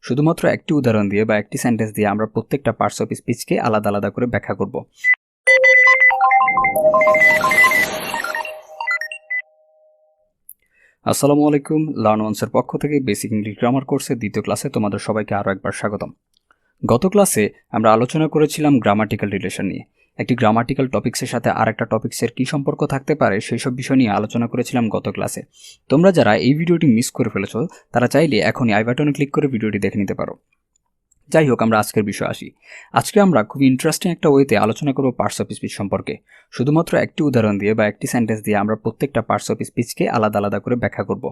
শুধুমাত্র একটি উদাহরণ দিয়ে বা একটি সেন্টেন্স দিয়ে আমরা প্রত্যেকটা পার্টস অফ স্পিচকে আলাদা আলাদা করে ব্যাখ্যা করব। আসসালামু আলাইকুম, লার্ন ওয়ান্সের পক্ষ থেকে বেসিক ইংলিশ গ্রামার কোর্সের দ্বিতীয় ক্লাসে তোমাদের সবাইকে আরও একবার স্বাগতম। গত ক্লাসে আমরা আলোচনা করেছিলাম গ্রামাটিক্যাল রিলেশন নিয়ে। একটি গ্রামাটিক্যাল টপিক্সের সাথে আরেকটা টপিক্সের কী সম্পর্ক থাকতে পারে সেই সব বিষয় নিয়ে আলোচনা করেছিলাম গত ক্লাসে। তোমরা যারা এই ভিডিওটি মিস করে ফেলেছো তারা চাইলে এখনই আই বাটনে ক্লিক করে ভিডিওটি দেখে নিতে পারো। যাই হোক, আমরা আজকের বিষয়ে আসি। আজকে আমরা খুব ইন্টারেস্টিং একটা ওয়েতে আলোচনা করব পার্টস অফ স্পিচ সম্পর্কে। শুধুমাত্র একটি উদাহরণ দিয়ে বা একটি সেন্টেন্স দিয়ে আমরা প্রত্যেকটা পার্টস অফ স্পিচকে আলাদা আলাদা করে ব্যাখ্যা করব।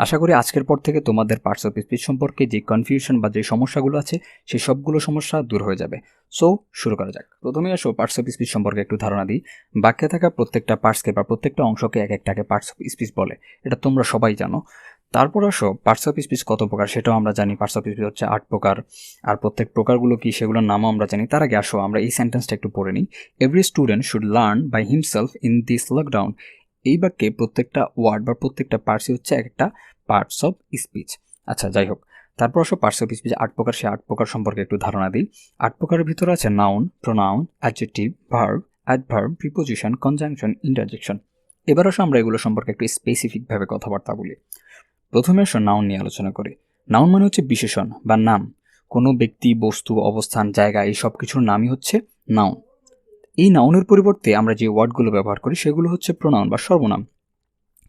আশা করি আজকের পর থেকে তোমাদের পার্টস অফ স্পিচ সম্পর্কে যে কনফিউশন বা যে সমস্যাগুলো আছে সেই সবগুলো সমস্যা দূর হয়ে যাবে। সো শুরু করা যাক। প্রথমে আসো পার্টস অফ স্পিচ সম্পর্কে একটু ধারণা দিই। বাক্যে থাকা প্রত্যেকটা পার্টসকে বা প্রত্যেকটা অংশকে এক একটাকে পার্টস অফ স্পিচ বলে, এটা তোমরা সবাই জানো। তারপর আসো পার্টস অফ স্পিচ কত প্রকার সেটাও আমরা জানি। পার্টস অফ স্পিচ হচ্ছে 8 প্রকার, আর প্রত্যেক প্রকারগুলো কি সেগুলোর নামও আমরা জানি। তার আগে আসো আমরা এই সেন্টেন্সটা একটু পড়ে নিই। Every student should learn by himself in this lockdown. এই বাক্যে প্রত্যেকটা ওয়ার্ড বা প্রত্যেকটা পার্টসই হচ্ছে একটা পার্টস অফ স্পিচ। আচ্ছা, যাই হোক, তারপর আসো পার্টস অফ স্পিচ 8 প্রকার, সেই 8 প্রকার সম্পর্কে একটু ধারণা দিই। 8 প্রকারের ভিতরে আছে noun, pronoun, adjective, verb, adverb, preposition, conjunction, interjection. এবার আসো আমরা এগুলো সম্পর্কে একটু স্পেসিফিকভাবে কথাবার্তা বলি। প্রথমে আসো নাউন নিয়ে আলোচনা করি। নাউন মানে হচ্ছে বিশেষণ বা নাম। কোনো ব্যক্তি, বস্তু, অবস্থান, জায়গা এই সব কিছুর নামই হচ্ছে নাউন। এই নাউনের পরিবর্তে আমরা যে ওয়ার্ডগুলো ব্যবহার করি সেগুলো হচ্ছে প্রোনাউন বা সর্বনাম।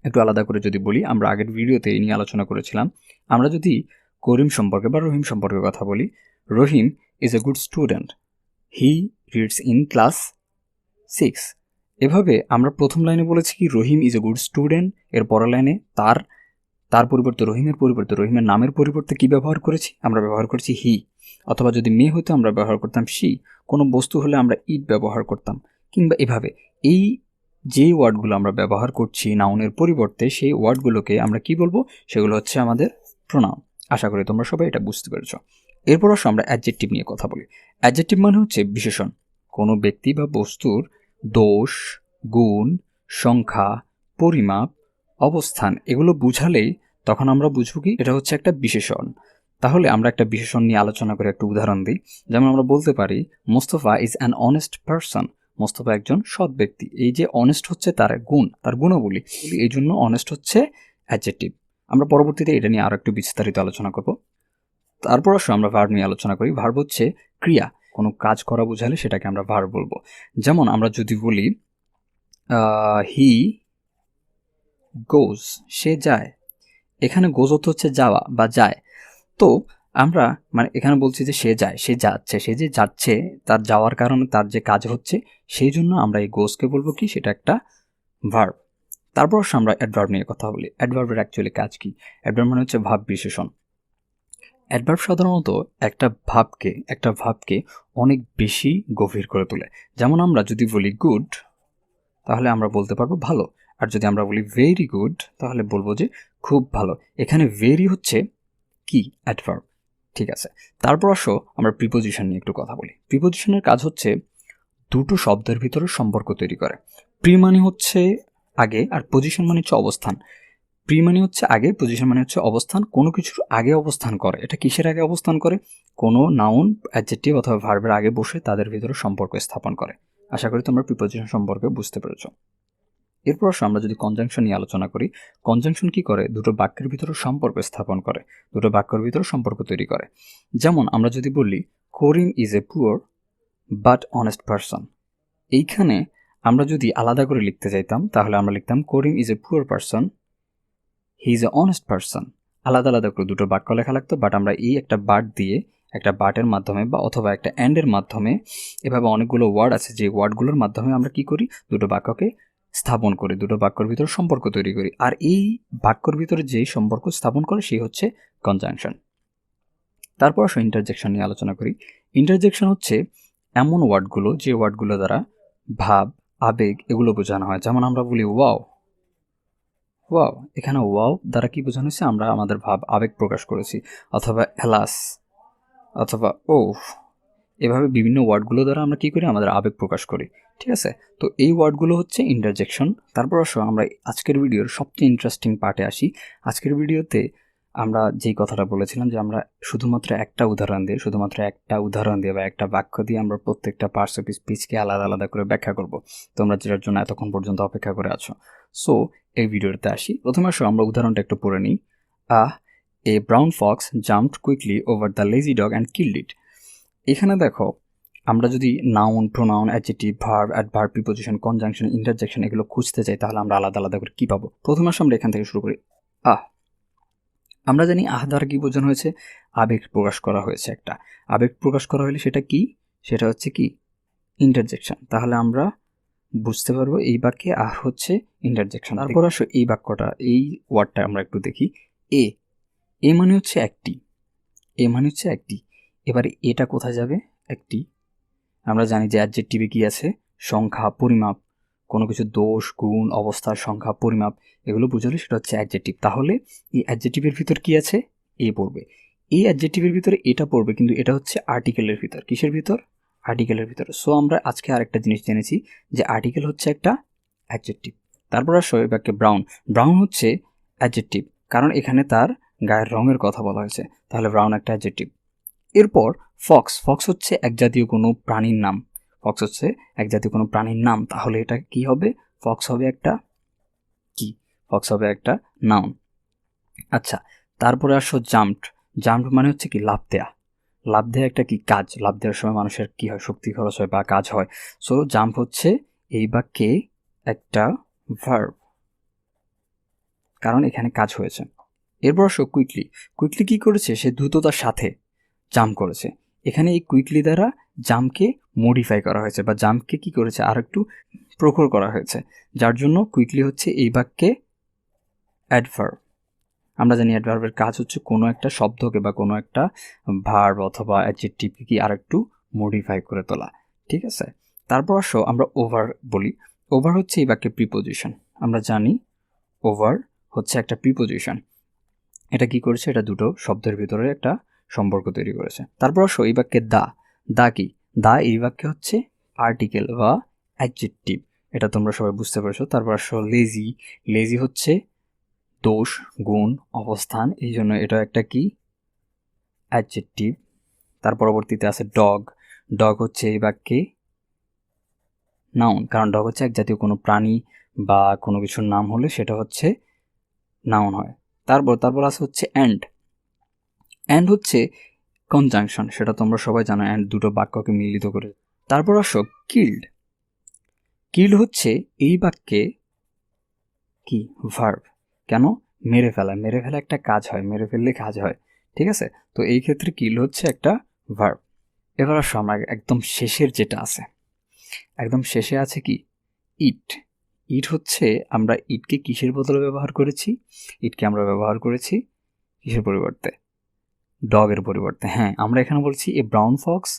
একটু আলাদা করে যদি বলি, আমরা আগের ভিডিওতে এই নিয়ে আলোচনা করেছিলাম। আমরা যদি করিম সম্পর্কে বা রহিম সম্পর্কে কথা বলি, Rahim is a good student, he reads in class 6। এভাবে আমরা প্রথম লাইনে বলেছি কি Rahim is a good student, এর পরের লাইনে তার পরিবর্তে রহিমের নামের পরিবর্তে কি ব্যবহার করেছি? আমরা ব্যবহার করেছি হি। অথবা যদি মেয়ে হতো আমরা ব্যবহার করতাম শি। কোনো বস্তু হলে আমরা ইট ব্যবহার করতাম। কিংবা এভাবে এই যে ওয়ার্ডগুলো আমরা ব্যবহার করছি নাউনের পরিবর্তে, সেই ওয়ার্ডগুলোকে আমরা কি বলবো? সেগুলো হচ্ছে আমাদের প্রোনাউন। আশা করি তোমরা সবাই এটা বুঝতে পেরেছ। এরপর আসো আমরা অ্যাডজেক্টিভ নিয়ে কথা বলি। অ্যাডজেক্টিভ মানে হচ্ছে বিশেষণ। কোনো ব্যক্তি বা বস্তুর দোষ, গুণ, সংখ্যা, পরিমাপ, অবস্থান এগুলো বুঝালেই তখন আমরা বুঝবো কি এটা হচ্ছে একটা বিশেষণ। তাহলে আমরা একটা বিশেষণ নিয়ে আলোচনা করে একটা উদাহরণ দিই। যেমন আমরা বলতে পারি Mostafa is an honest person. Mostafa একজন সৎ ব্যক্তি। এই যে অনেস্ট হচ্ছে তার গুণ, তার গুণাবলী, এই জন্য অনেস্ট হচ্ছে অ্যাডজেক্টিভ। আমরা পরবর্তীতে এটা নিয়ে আরো একটু বিস্তারিত আলোচনা করব। তারপর আসো আমরা ভার্ব নিয়ে আলোচনা করি। ভার্ব হচ্ছে ক্রিয়া। কোনো কাজ করা বোঝালে সেটাকে আমরা ভার্ব বলবো। যেমন আমরা যদি বলি হি গোজ, সে যায়। এখানে গোজ অর্থ হচ্ছে যাওয়া বা যায়। তো আমরা মানে এখানে বলছি যে সে যায়, সে যাচ্ছে, সে যে যাচ্ছে তার যাওয়ার কারণে তার যে কাজ হচ্ছে, সেই জন্য আমরা এই গোজকে বলবো কি সেটা একটা ভার্ব। তারপর আমরা অ্যাডভার্ব নিয়ে কথা বলি। অ্যাডভার্বের অ্যাকচুয়ালি কাজ কি? অ্যাডভার্ব মানে হচ্ছে ভাব বিশেষণ। অ্যাডভার্ব সাধারণত একটা ভাবকে অনেক বেশি গভীর করে তোলে। যেমন আমরা যদি বলি গুড, তাহলে আমরা বলতে পারবো ভালো। আর যদি আমরা বলি ভেরি গুড, তাহলে বলবো যে খুব ভালো। এখানে ভেরি হচ্ছে কি? অ্যাডভার্ব। ঠিক আছে। তারপর আসো আমরা প্রিপোজিশন নিয়ে একটু কথা বলি। প্রিপোজিশনের কাজ হচ্ছে দুটো শব্দের ভিতরে সম্পর্ক তৈরি করে। প্রি মানে হচ্ছে আগে, আর পজিশন মানে হচ্ছে অবস্থান। প্রি মানে হচ্ছে আগে, পজিশন মানে হচ্ছে অবস্থান। কোনো কিছুর আগে অবস্থান করে। এটা কিসের আগে অবস্থান করে? কোনো নাউন, অ্যাডজেক্টিভ অথবা ভার্বের আগে বসে তাদের ভিতরে সম্পর্ক স্থাপন করে। আশা করি তোমরা প্রিপোজিশন সম্পর্কে বুঝতে পেরেছ। এরপর আমরা যদি কনজাংশন নিয়ে আলোচনা করি, কনজাংশন কি করে? দুটো বাক্যের ভিতরে সম্পর্ক স্থাপন করে, দুটো বাক্যের ভিতরে সম্পর্ক তৈরি করে। যেমন আমরা যদি বলি Karim is a poor but honest person. এইখানে আমরা যদি আলাদা করে লিখতে চাইতাম তাহলে আমরা লিখতাম Karim is a poor person, he is a honest person. আলাদা আলাদা করে দুটো বাক্য লেখা লাগতো, বাট আমরা এই একটা বাট দিয়ে, একটা বাটের মাধ্যমে বা অথবা একটা অ্যান্ডের মাধ্যমে, এভাবে অনেকগুলো ওয়ার্ড আছে যে ওয়ার্ডগুলোর মাধ্যমে আমরা কি করি? দুটো বাক্যকে স্থাপন করি, দুটো বাক্যর ভিতরে সম্পর্ক তৈরি করি। আর এই বাক্যর ভিতরে যেই সম্পর্ক স্থাপন করে সেই হচ্ছে কনজাংশন। তারপর আসো ইন্টারজেকশন নিয়ে আলোচনা করি। ইন্টারজেকশন হচ্ছে এমন ওয়ার্ডগুলো যে ওয়ার্ডগুলো দ্বারা ভাব, আবেগ এগুলো বোঝানো হয়। যেমন আমরা বলি ওয়াও, ওয়াও। এখানে ওয়াও দ্বারা কি বোঝানো হয়েছে? আমরা আমাদের ভাব, আবেগ প্রকাশ করেছি। অথবা এলাস, অথবা ওফ। এভাবে বিভিন্ন ওয়ার্ডগুলো দ্বারা আমরা কি করি? আমাদের আবেগ প্রকাশ করি। ঠিক আছে। তো এই ওয়ার্ডগুলো হচ্ছে ইন্টারজেকশন। তারপর আসো আমরা আজকের ভিডিওর সবচেয়ে ইন্টারেস্টিং পার্টে আসি। আজকের ভিডিওতে আমরা যেই কথাটা বলেছিলাম যে আমরা শুধুমাত্র একটা উদাহরণ দিয়ে বা একটা বাক্য দিয়ে আমরা প্রত্যেকটা পার্টস অফ স্পিচকে আলাদা আলাদা করে ব্যাখ্যা করব। তোমরা যেটার জন্য এতক্ষণ পর্যন্ত অপেক্ষা করে আছো। সো এই ভিডিওতে আসি। প্রথমে আসো আমরা উদাহরণটা একটু পড়ে নিই। A brown fox jumped quickly over the lazy dog and killed it. এখানে দেখো, আমরা যদি noun, pronoun, adjective, verb, adverb, preposition, conjunction, interjection এগুলো খুঁজতে চাই, তাহলে আমরা আলাদা আলাদা করে কী পাবো? প্রথমে আসলে আমরা এখান থেকে শুরু করি। আমরা জানি দ্বারা কি বোঝানো হয়েছে? আবেগ প্রকাশ করা হয়েছে। একটা আবেগ প্রকাশ করা হলে সেটা কি? সেটা হচ্ছে কি? ইন্টারজেকশন। তাহলে আমরা বুঝতে পারবো এই বাক্যে হচ্ছে ইন্টারজেকশন। তারপর আসো এই বাক্যটা, এই ওয়ার্ডটা আমরা একটু দেখি। এ মানে হচ্ছে একটি। এবারে এটা কোথায় যাবে? একটি। আমরা জানি যে অ্যাডজেক্টিভে কি আছে? সংখ্যা, পরিমাপ, কোনো কিছু দোষ, গুণ, অবস্থা, সংখ্যা, পরিমাপ এগুলো বুঝালে সেটা হচ্ছে অ্যাডজেক্টিভ। তাহলে এই অ্যাডজেক্টিভের ভিতর কি আছে? এ পড়বে। এই অ্যাডজেক্টিভের ভিতরে এটা পড়বে, কিন্তু এটা হচ্ছে আর্টিকেলের ভিতর। কিসের ভিতর? আর্টিকেলের ভিতর। সো আমরা আজকে আরেকটা জিনিস জেনেছি যে আর্টিকেল হচ্ছে একটা অ্যাডজেক্টিভ। তারপর আসো এই বাক্যে ব্রাউন হচ্ছে অ্যাডজেক্টিভ, কারণ এখানে তার গায়ের রঙের কথা বলা হয়েছে। তাহলে ব্রাউন একটা অ্যাডজেক্টিভ। এরপর ফক্স হচ্ছে এক জাতীয় কোনো প্রাণীর নাম। তাহলে এটা কি হবে? ফক্স হবে একটা নাউন। আচ্ছা, তারপরে আসো জাম্পড মানে হচ্ছে কি? লাফ দেয়া একটা কি? কাজ। লাফ দেওয়ার সময় মানুষের কি হয়? শক্তি খরচ হয় বা কাজ হয়। সো জাম্প হচ্ছে এই বাক্যে একটা ভার্ব, কারণ এখানে কাজ হয়েছে। এরপর আসো কুইকলি কি করেছে? সে দ্রুততার সাথে জাম্প করেছে। এখানে এই কুইকলি দ্বারা জাম্পকে মডিফাই করা হয়েছে বা জাম্পকে কি করেছে? আর একটু প্রখর করা হয়েছে, যার জন্য কুইকলি হচ্ছে এই বাক্যে অ্যাডভার্ব। আমরা জানি অ্যাডভার্বের কাজ হচ্ছে কোনো একটা শব্দকে বা কোনো একটা ভার্ব অথবা অ্যাডজেক্টিভকে কি আর একটু মডিফাই করে তোলা। ঠিক আছে? তারপর আসো আমরা ওভার বলি। ওভার হচ্ছে এই বাক্যে প্রিপোজিশন। আমরা জানি ওভার হচ্ছে একটা প্রিপোজিশন। এটা কি করেছে? এটা দুটো শব্দের ভিতরে একটা সম্পর্ক তৈরি করেছে। তারপর আসো এই বাক্যে দা কি? দা এই বাক্যে হচ্ছে আর্টিকেল বা অ্যাডজেক্টিভ। এটা তোমরা সবাই বুঝতে পেরেছো। তারপর আসো লেজি হচ্ছে দোষ, গুণ, অবস্থান, এই জন্য এটা একটা কি? অ্যাডজেক্টিভ। তার পরবর্তীতে আছে ডগ হচ্ছে এই বাক্যে নাউন, কারণ ডগ হচ্ছে এক জাতীয় কোনো প্রাণী বা কোনো কিছুর নাম হলে সেটা হচ্ছে নাউন হয়। তারপর আছে হচ্ছে অ্যান্ড হচ্ছে কনজাংশন। সেটা তোমরা সবাই জানো, অ্যান্ড দুটো বাক্যকে মিলিত করে। তারপর আসো কিল্ড হচ্ছে এই বাক্যে কি? ভার্ব। কেন? মেরে ফেলা একটা কাজ হয়, মেরে ফেললে কাজ হয়। ঠিক আছে? তো এই ক্ষেত্রে কিল হচ্ছে একটা ভার্ব। এবার আসো আমরা একদম শেষের যেটা আছে, একদম শেষে আছে কি? ইট হচ্ছে, আমরা ইটকে কিসের বদলে ব্যবহার করেছি? ইটকে আমরা ব্যবহার করেছি কিসের পরিবর্তে? ডগের পরিবর্তে। হ্যাঁ, আমরা এখানে বলছি a brown fox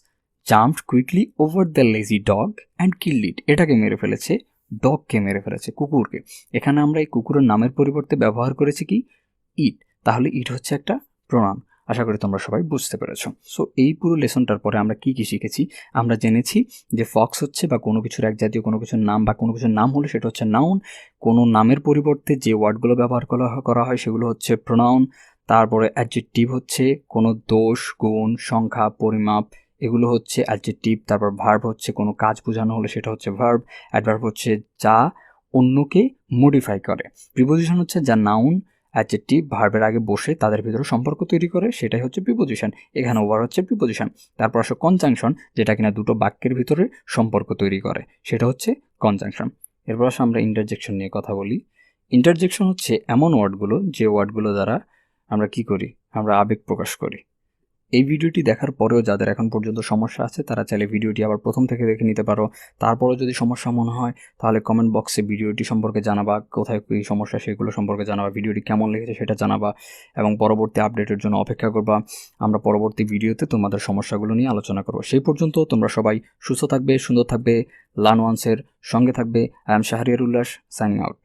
jumped quickly over the lazy dog and killed it. এটাকে মেরে ফেলেছে, ডগকে মেরে ফেলেছে, কুকুরকে। এখানে আমরা এই কুকুরের নামের পরিবর্তে ব্যবহার করেছি কি? ইট। তাহলে ইট হচ্ছে একটা প্রোনাউন। আশা করি তোমরা সবাই বুঝতে পেরেছো। সো এই পুরো লেসনটার পরে আমরা কি কি শিখেছি? আমরা জেনেছি যে ফক্স হচ্ছে বা কোনো কিছুর এক জাতীয় কোনো কিছুর নাম বা কোনো কিছুর নাম হলে সেটা হচ্ছে নাউন। কোনো নামের পরিবর্তে যে ওয়ার্ডগুলো ব্যবহার করা হয় সেগুলো হচ্ছে প্রোনাউন। তারপরে অ্যাডজেক্টিভ হচ্ছে কোনো দোষ, গুণ, সংখ্যা, পরিমাপ, এগুলো হচ্ছে অ্যাডজেক্টিভ। তারপর ভার্ব হচ্ছে কোনো কাজ বোঝানো হলে সেটা হচ্ছে ভার্ব। অ্যাডভার্ব হচ্ছে যা অন্যকে মডিফাই করে। প্রিপোজিশন হচ্ছে যা নাউন, অ্যাডজেক্টিভ, ভার্বের আগে বসে তাদের ভিতরে সম্পর্ক তৈরি করে, সেটাই হচ্ছে প্রিপোজিশন। এখানে ওভার হচ্ছে প্রিপোজিশন। তারপর আসে কনজাংশন, যেটা কিনা দুটো বাক্যের ভিতরে সম্পর্ক তৈরি করে, সেটা হচ্ছে কনজাংশন। এরপর আসে আমরা ইন্টারজেকশন নিয়ে কথা বলি। ইন্টারজেকশন হচ্ছে এমন ওয়ার্ডগুলো যে ওয়ার্ডগুলো দ্বারা আমরা কি করি? আমরা আবেগ প্রকাশ করি। এই ভিডিওটি দেখার পরেও যাদের এখন পর্যন্ত সমস্যা আছে তারা চাইলে ভিডিওটি আবার প্রথম থেকে দেখে নিতে পারো। তারপরেও যদি সমস্যা মনে হয় তাহলে কমেন্ট বক্সে ভিডিওটি সম্পর্কে জানাবা, কোথায় কী সমস্যা সেগুলো সম্পর্কে জানাবা, ভিডিওটি কেমন লেগেছে সেটা জানাবা এবং পরবর্তী আপডেটের জন্য অপেক্ষা করবা। আমরা পরবর্তী ভিডিওতে তোমাদের সমস্যাগুলো নিয়ে আলোচনা করব। সেই পর্যন্ত তোমরা সবাই সুস্থ থাকবে, সুন্দর থাকবে, লার্ন ওয়ান্সের সঙ্গে থাকবে। আই এম শাহরিয়ার উল্লাস, সাইনিং আউট।